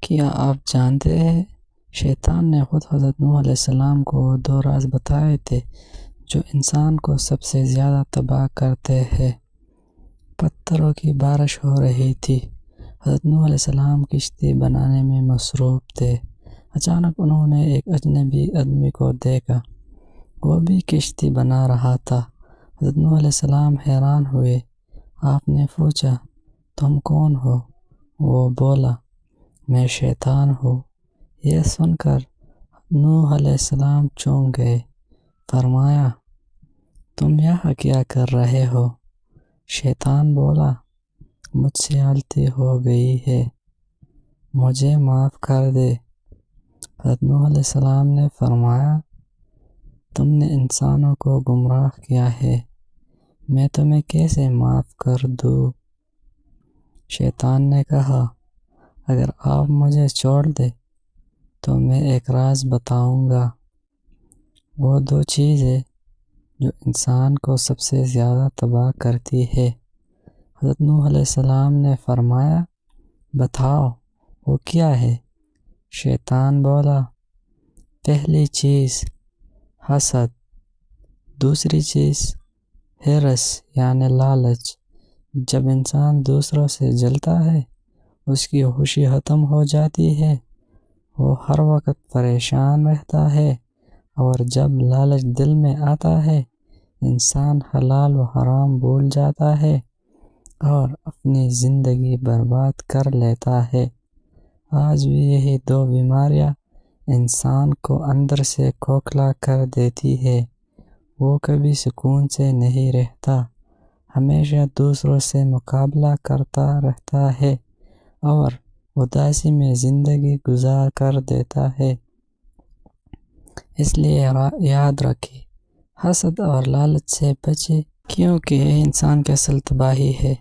کیا آپ جانتے ہیں شیطان نے خود حضرت نوح علیہ السلام کو وہ 2 راز بتائے تھے جو انسان کو سب سے زیادہ تباہ کرتے ہیں۔ پتھروں کی بارش ہو رہی تھی۔ حضرت نوح علیہ السلام کشتی بنانے میں مصروف تھے۔ اچانک انہوں نے ایک اجنبی آدمی کو دیکھا، وہ بھی کشتی بنا رہا تھا۔ حضرت نوح علیہ السلام حیران ہوئے۔ آپ نے پوچھا، تم کون ہو؟ وہ بولا، میں شیطان ہوں۔ یہ سن کر نوح علیہ السلام چونک گئے۔ فرمایا، تم یہاں کیا کر رہے ہو؟ شیطان بولا، مجھ سے غلطی ہو گئی ہے، مجھے معاف کر دے۔ حضرت نوح علیہ السلام نے فرمایا، تم نے انسانوں کو گمراہ کیا ہے، میں تمہیں کیسے معاف کر دوں؟ شیطان نے کہا، اگر آپ مجھے چھوڑ دیں تو میں ایک راز بتاؤں گا۔ وہ 2 چیزیں جو انسان کو سب سے زیادہ تباہ کرتی ہے۔ حضرت نوح علیہ السلام نے فرمایا، بتاؤ وہ کیا ہے؟ شیطان بولا، پہلی چیز حسد، دوسری چیز حرص یعنی لالچ۔ جب انسان دوسروں سے جلتا ہے، اس کی خوشی ختم ہو جاتی ہے، وہ ہر وقت پریشان رہتا ہے، اور جب لالچ دل میں آتا ہے، انسان حلال و حرام بھول جاتا ہے اور اپنی زندگی برباد کر لیتا ہے۔ آج بھی یہی 2 بیماریاں انسان کو اندر سے کھوکھلا کر دیتی ہے۔ وہ کبھی سکون سے نہیں رہتا، ہمیشہ دوسروں سے مقابلہ کرتا رہتا ہے اور اداسی میں زندگی گزار کر دیتا ہے۔ اس لیے یاد رکھیں، حسد اور لالچ سے بچیں، کیونکہ یہ انسان کی اصل تباہی ہے۔